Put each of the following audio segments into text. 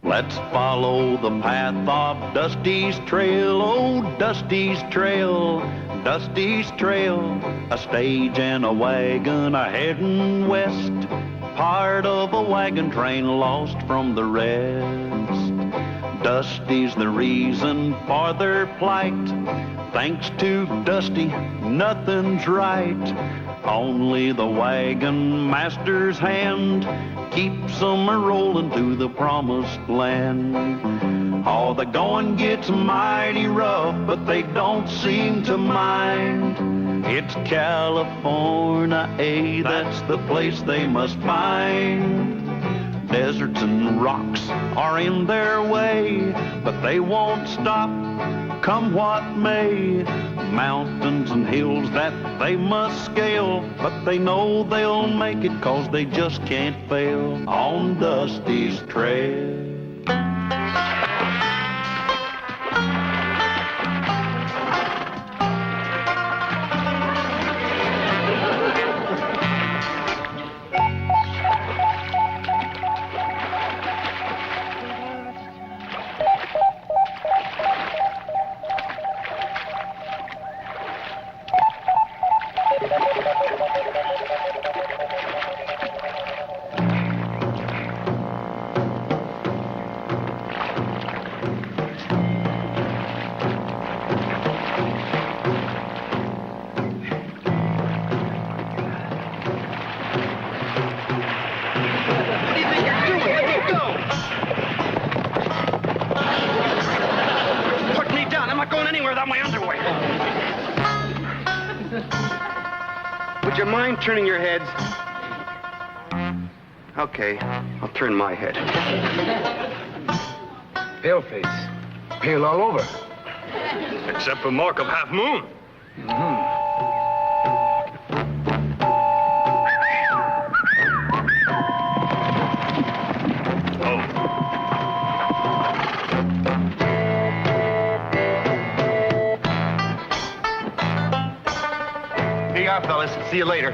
Let's follow the path of Dusty's trail, oh, Dusty's trail, Dusty's trail. A stage and a wagon a heading west, part of a wagon train lost from the rest. Dusty's the reason for their plight. Thanks to Dusty, nothing's right. Only the wagon master's hand keeps them a-rolling to the promised land. Oh, the going gets mighty rough, but they don't seem to mind. It's California, that's the place they must find. Deserts and rocks are in their way, but they won't stop, come what may. Mountains and hills that they must scale, but they know they'll make it 'cause they just can't fail on Dusty's trail. Would you mind turning your heads? Okay, I'll turn my head. Pale face. Pale all over. Except for mark of half moon. Here you are, fellas. See you later.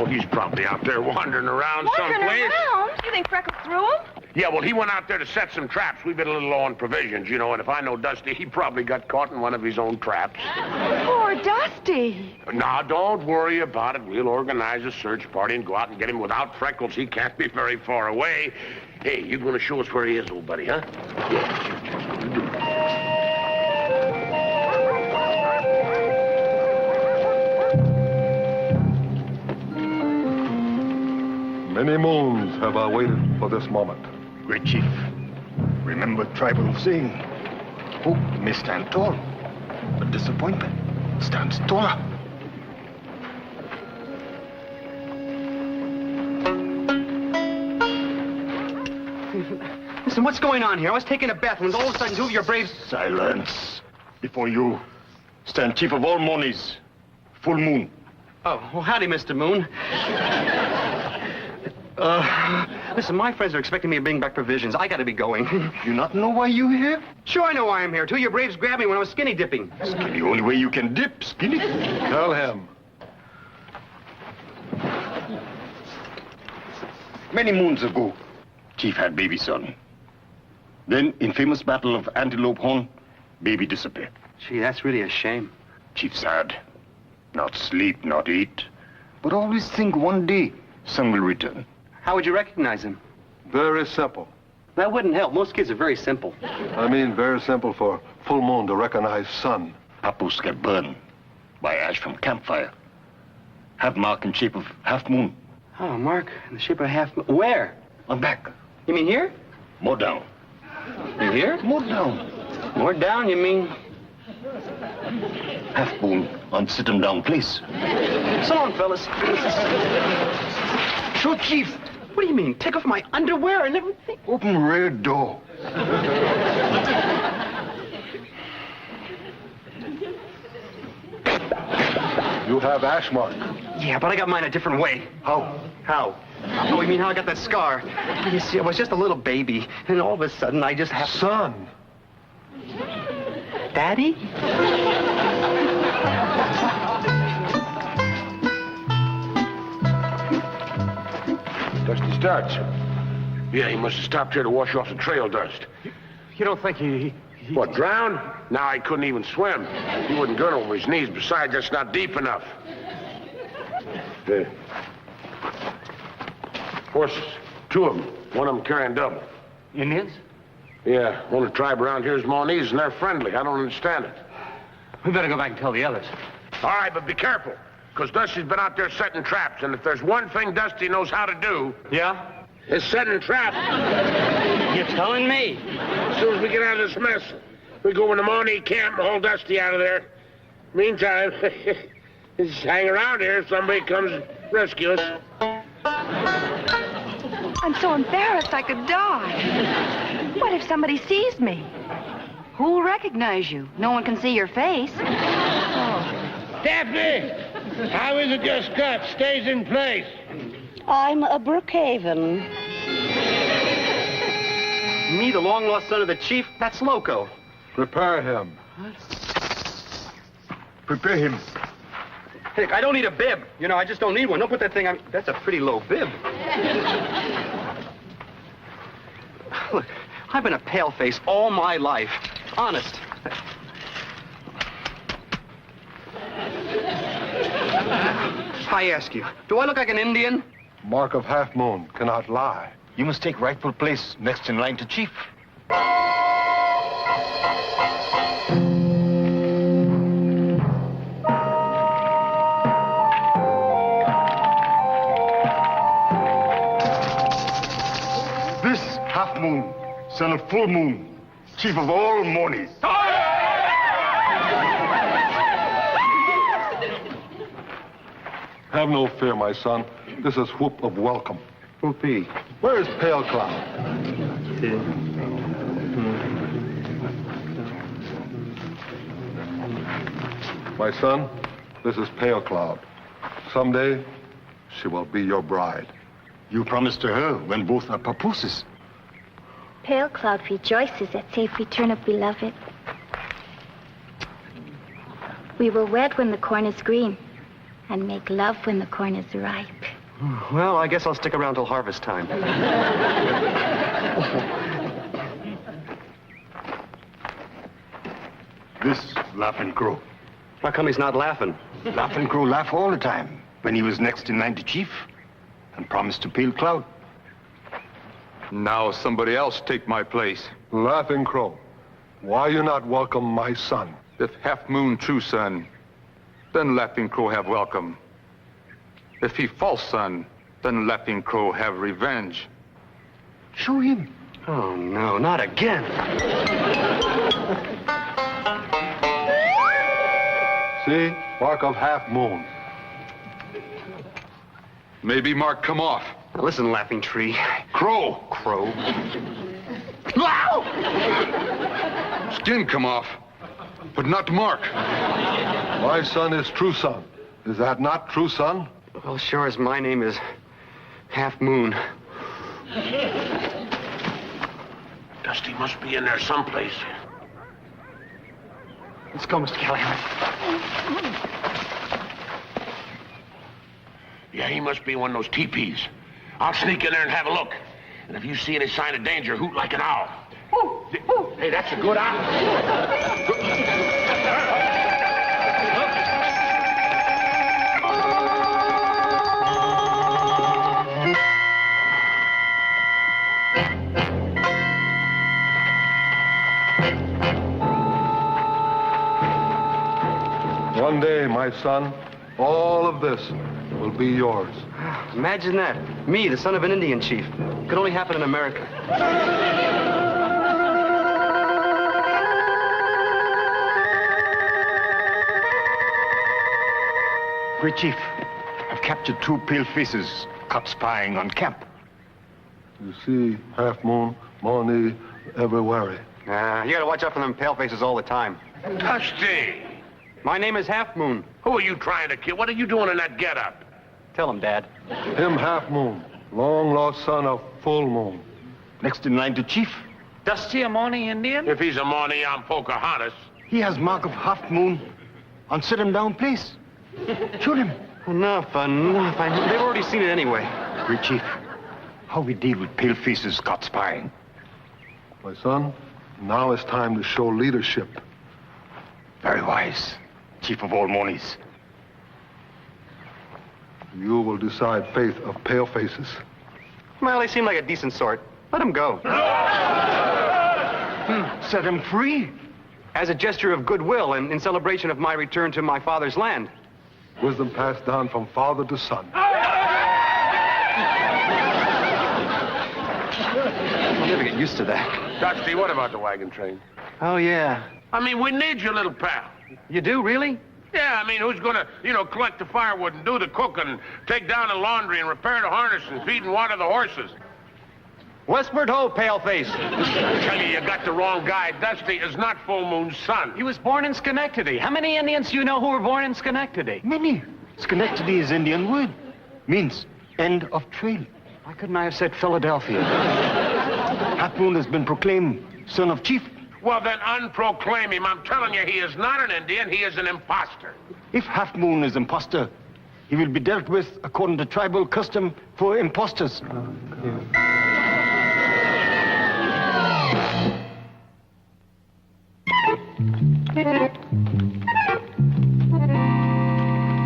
He's probably out there wandering around someplace. Wandering around? You think Freckles threw him? Yeah, well, he went out there to set some traps. We've been a little low on provisions, you know, and if I know Dusty, he probably got caught in one of his own traps. Poor Dusty. Now, don't worry about it. We'll organize a search party and go out and get him. Without Freckles, he can't be very far away. Hey, you going to show us where he is, old buddy, huh? Many moons have I waited for this moment. Great Chief, remember tribal saying, hope may stand tall, but disappointment stands taller. Listen, what's going on here? I was taking a bath when all of a sudden two of your braves... Silence. Before you stand Chief of all monies, full moon. Oh, well, howdy, Mr. Moon. Listen, my friends are expecting me to bring back provisions. I gotta be going. You not know why you here? Sure, I know why I'm here. Two of your braves grabbed me when I was skinny dipping. Skinny, the only way you can dip, skinny. Tell him. Many moons ago, Chief had baby son. Then, in famous battle of Antelope Horn, baby disappeared. Gee, that's really a shame. Chief sad. Not sleep, not eat, but always think one day son will return. How would you recognize him? Very simple. That wouldn't help. Most kids are very simple. I mean very simple for full moon to recognize sun. Apples get burned by ash from campfire. Have mark in shape of half moon. Oh, mark in the shape of a half moon. Where? On back. You mean here? More down. You here? More down. More down, you mean? Half moon on sit-em down place. So long, fellas. Sure, Chief. What do you mean? Take off my underwear and everything? Open rear door. have ash mark. Yeah, but I got mine a different way. How? How? Oh, you mean how I got that scar? You see, I was just a little baby, and all of a sudden I just have... Son. Daddy? Dusty starts. Yeah, he must have stopped here to wash off the trail dust. You don't think he... What, drowned? Now he couldn't even swim. He wouldn't get over his knees. Besides, that's not deep enough. Horses. 2 of them. One of them carrying double. Indians? Yeah, only tribe around here is Monese, and they're friendly. I don't understand it. We better go back and tell the others. All right, but be careful, because Dusty's been out there setting traps, and if there's one thing Dusty knows how to do... Yeah? ...is setting traps. You're telling me? As soon as we get out of this mess, we go in the Maunee camp and haul Dusty out of there. Meantime, just hang around here if somebody comes and rescue us. I'm so embarrassed I could die. What if somebody sees me? Who'll recognize you? No one can see your face. Daphne! How is it your skirt stays in place? I'm a Brookhaven. Me, the long-lost son of the chief? That's loco. Prepare him. Prepare him. Heck, I don't need a bib. You know, I just don't need one. Don't put that thing on... That's a pretty low bib. Look, I've been a paleface all my life. Honest. I ask you, do I look like an Indian? Mark of Half Moon cannot lie. You must take rightful place next in line to chief. This Half Moon, son of Full Moon, chief of all Monis. Have no fear, my son. This is whoop of welcome. Whoopee. Where is Pale Cloud? My son, this is Pale Cloud. Someday, she will be your bride. You promised to her when both are papooses. Pale Cloud rejoices at safe return of beloved. We will wed when the corn is green, and make love when the corn is ripe. Well, I guess I'll stick around till harvest time. This Laughing Crow. How come he's not laughing? Laughing Crow laugh all the time when he was next in line to chief and promised to Pale Cloud. Now somebody else take my place. Laughing Crow, why you not welcome my son? If Half Moon true son, then Laughing Crow have welcome. If he false son, then Laughing Crow have revenge. Show him. Oh, no, not again. See? Mark of Half Moon. Maybe Mark come off. Now listen, Laughing Tree. Crow. Crow. Skin come off, but not Mark. My son is true son. Is that not true son? Well, sure as my name is Half Moon. Dusty must be in there someplace. Let's go, Mr. Callahan. Yeah, he must be in one of those teepees. I'll sneak in there and have a look. And if you see any sign of danger, hoot like an owl. Hey, that's a good owl. One day, my son, all of this will be yours. Imagine that. Me, the son of an Indian chief. Could only happen in America. Great chief, I've captured 2 pale faces caught spying on camp. You see, Half Moon, Maunee, ever wary. You gotta watch out for them pale faces all the time. Dusty! My name is Half Moon. Who Who are you trying to kill? What are you doing in that getup? Tell him, Dad. Him Half Moon, long-lost son of Full Moon. Next in line to Chief. Dusty a Morning Indian? If he's a Morning, I'm Pocahontas. He has mark of Half Moon on sit him down place. Shoot him. Enough. They've already seen it anyway. Great Chief, how we deal with pale faces caught spying? My son, now it's time to show leadership. Very wise, Chief of all monies. You will decide fate of pale faces. Well, they seem like a decent sort. Let him go. Set him free. As a gesture of goodwill and in celebration of my return to my father's land. Wisdom passed down from father to son. I'll never get used to that. Dusty, what about the wagon train? Oh, yeah. I mean, we need you, little pal. You do, really? Yeah, I mean, who's gonna, collect the firewood and do the cooking and take down the laundry and repair the harness and feed and water the horses? Westward ho, paleface. I tell you got the wrong guy. Dusty is not Full Moon's son. He was born in Schenectady. How many Indians do you know who were born in Schenectady? Many. Schenectady is Indian word. Means end of trail. Why couldn't I have said Philadelphia? Half Moon has been proclaimed son of chief. Well, then unproclaim him. I'm telling you, he is not an Indian. He is an imposter. If Half Moon is imposter, he will be dealt with according to tribal custom for imposters.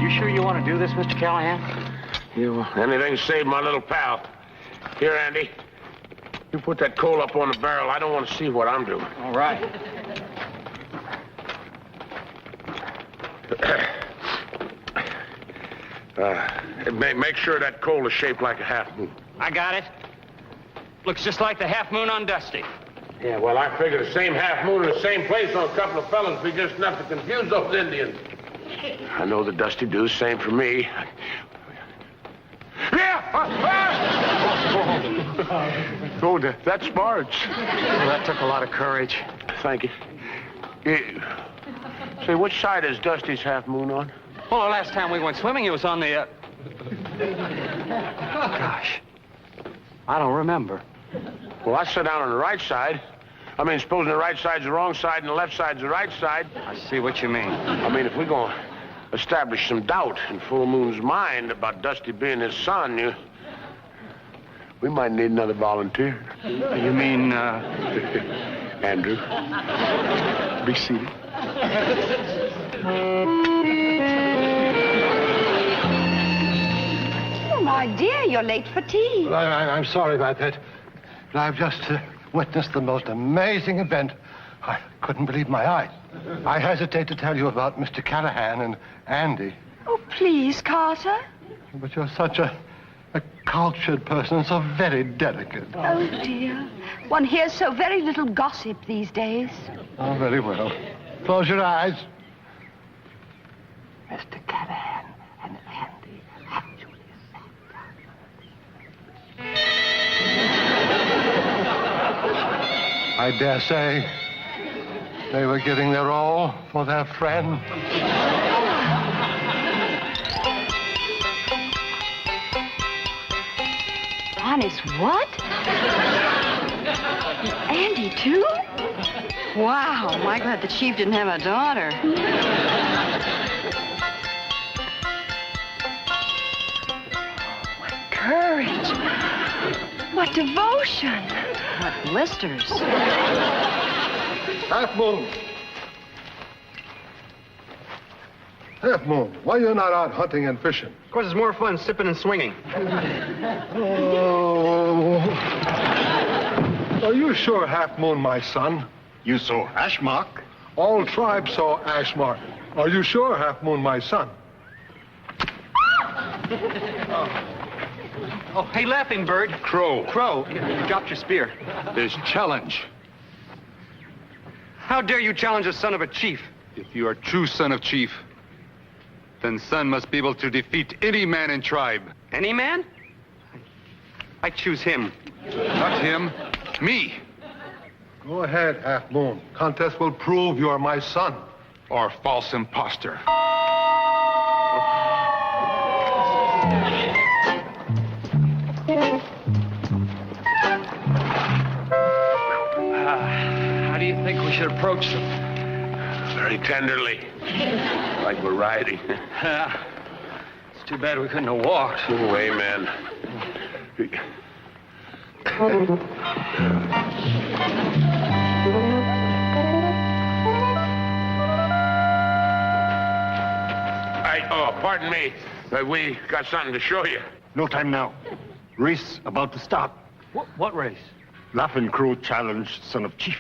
You sure you want to do this, Mr. Callahan? Yeah, well, anything to save my little pal. Here, Andy. You put that coal up on the barrel. I don't want to see what I'm doing. All right. Make sure that coal is shaped like a half moon. I got it. Looks just like the half moon on Dusty. Yeah, well, I figure the same half moon in the same place on a couple of felons be just enough to confuse those Indians. I know the Dusty do the same for me. Yeah! Oh, that's Marge. Well, that took a lot of courage. Thank you. Say, which side is Dusty's half moon on? Well, the last time we went swimming, it was on the, Gosh. I don't remember. Well, I sat down on the right side. I mean, supposing the right side's the wrong side and the left side's the right side. I see what you mean. I mean, if we're going to establish some doubt in Full Moon's mind about Dusty being his son, we might need another volunteer. You mean, Andrew. Be seated. Oh, my dear, you're late for tea. I'm sorry about that. I've just witnessed the most amazing event. I couldn't believe my eyes. I hesitate to tell you about Mr. Callahan and Andy. Oh, please, Carter. But you're such a cultured person, so very delicate. Oh, dear. One hears so very little gossip these days. Oh, very well. Close your eyes. Mr. Callahan and Andy actually I dare say they were getting their all for their friend. Honest, what? Andy, too? Wow, am I glad the chief didn't have a daughter. What courage. What devotion. What blisters. Half Moon. Half Moon, why you not out hunting and fishing? Of course, it's more fun sipping and swinging. Oh. Are you sure, Half Moon, my son? You saw hash mark? All tribes saw ash mark. Are you sure, Half Moon, my son? Oh, hey, Laughing Bird. Crow. Crow, you dropped your spear. There's challenge. How dare you challenge the son of a chief? If you are true son of chief, then son must be able to defeat any man in tribe. Any man? I choose him. Not him, me. Go ahead, Half Moon. Contest will prove you are my son. Or false imposter. How do you think we should approach them? Very tenderly. Like we're riding. It's too bad we couldn't have walked. Oh, amen. Pardon me. We got something to show you. No time now. Race about to start. What race? Laughing Crow challenged Son of Chief.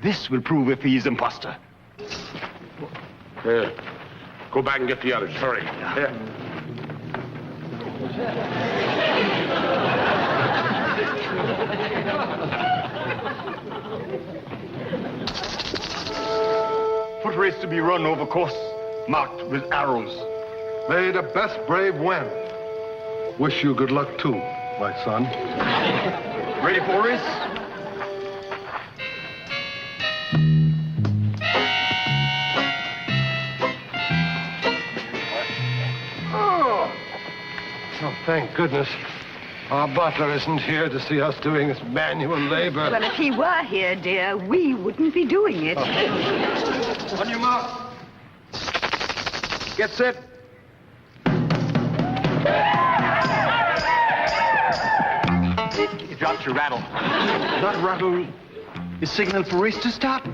This will prove if he is imposter. Go back and get the others. Hurry. Yeah. Foot race to be run over course marked with arrows. May the best brave win. Wish you good luck, too, my son. Ready for race? Oh, thank goodness. Our butler isn't here to see us doing this manual labor. Well, if he were here, dear, we wouldn't be doing it. On your mark. Get set. You dropped your rattle. That rattle is signal for race to start.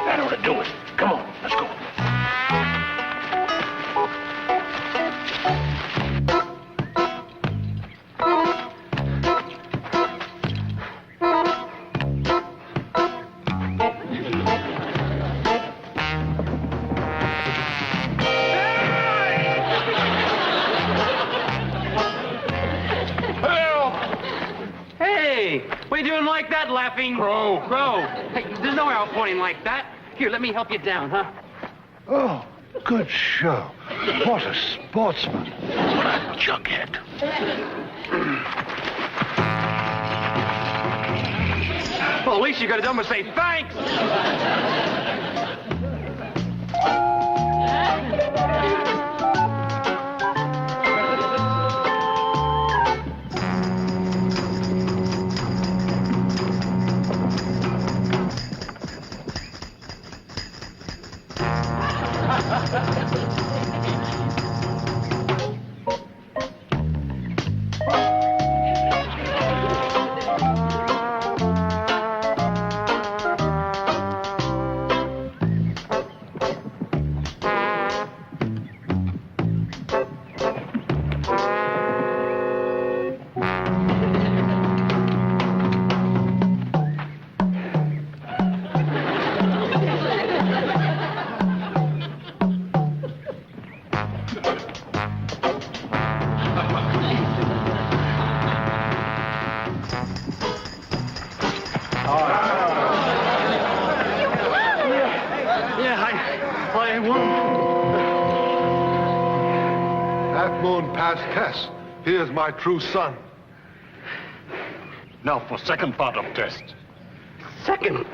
That ought to do it. Come on, let's go. Hey, what are you doing like that, Laughing Crow? Hey, there's no way I'm pointing like that. Here, let me help you down, huh? Oh, good show. What a sportsman. What a junkhead. Well, at least you could have done was say thanks. I won. Half moon past test. Here's my true son. Now for second part of test. Second.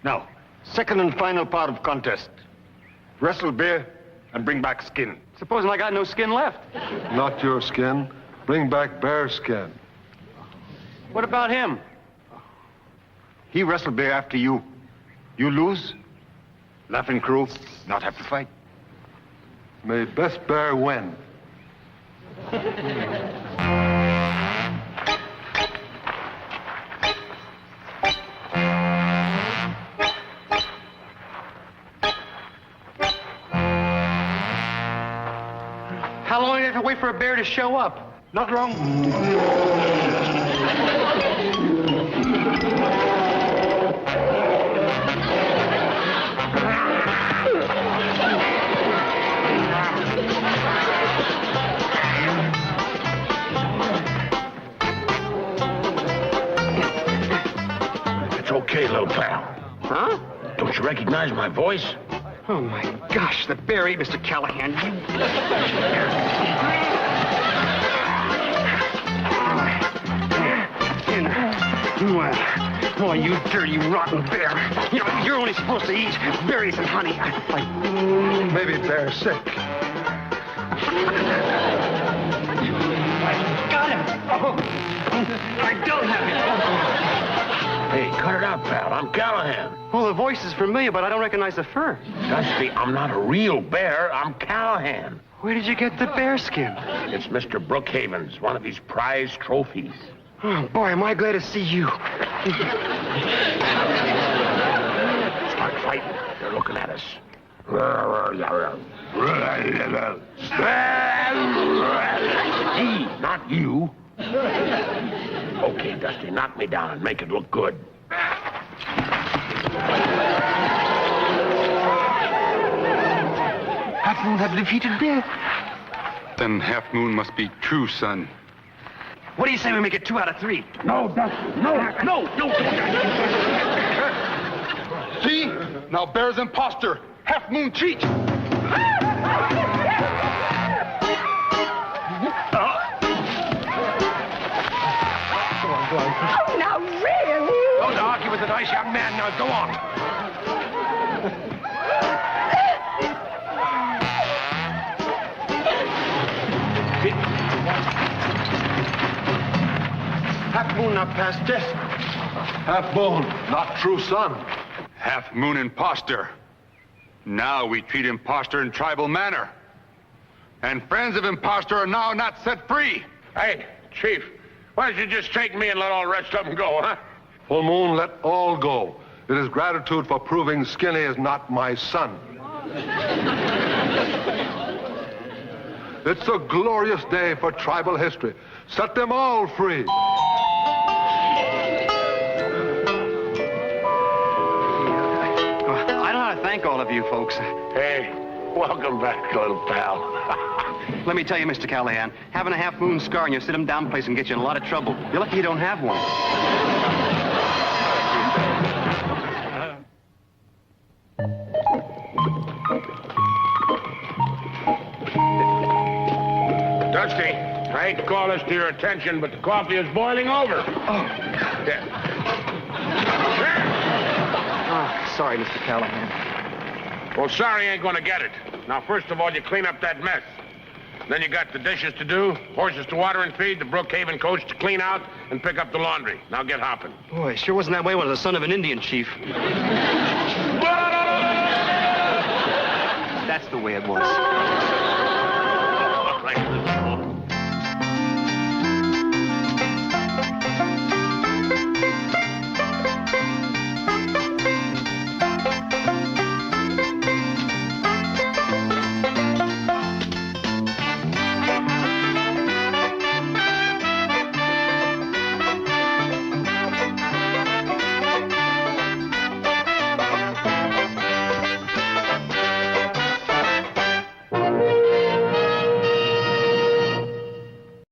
Now, second and final part of contest. Wrestle bear and bring back skin. Supposing I got no skin left. Not your skin. Bring back bear skin. What about him? He wrestle bear after you. You lose, Laughing Crow not have to fight. May best bear win. How long do you have to wait for a bear to show up? Not wrong. Okay, little pal. Huh? Don't you recognize my voice? Oh, my gosh, the bear ate Mr. Callahan. Oh, you dirty, rotten bear. You know, you're only supposed to eat berries and honey. Maybe Bear's sick. Got him. Oh, I don't have him. Hey, cut it out, pal. I'm Callahan. Well, the voice is familiar, but I don't recognize the fur. Dusty, I'm not a real bear. I'm Callahan. Where did you get the bear skin? It's Mr. Brookhaven's, one of his prize trophies. Oh, boy, am I glad to see you. Start fighting. They're looking at us. Me, not you. Okay, Dusty, knock me down and make it look good. Half Moon have defeated Bear. Then Half Moon must be true, son. What do you say we make it 2 out of 3? No, Dusty, no. See? Now Bear's imposter. Half Moon cheat. Oh, now really? Don't argue with a nice young man. Now, go on. Half Moon not past death. Half Moon, not true son. Half Moon imposter. Now we treat imposter in tribal manner. And friends of imposter are now not set free. Hey, Chief, why don't you just take me and let all the rest of them go, huh? Full Moon, let all go. It is gratitude for proving Skinny is not my son. It's a glorious day for tribal history. Set them all free. I don't know how to thank all of you folks. Hey, welcome back, little pal. Let me tell you, Mr. Callahan, having a Half Moon scar in your sit-him-down place can get you in a lot of trouble. You're lucky you don't have one. Dusty, I hate to call this to your attention, but the coffee is boiling over. Yeah. Oh, sorry, Mr. Callahan. Well, sorry ain't gonna get it. Now, first of all, you clean up that mess. Then you got the dishes to do, horses to water and feed, the Brookhaven coach to clean out, and pick up the laundry. Now get hopping. Boy, sure wasn't that way when I was the son of an Indian chief. That's the way it was. Like this.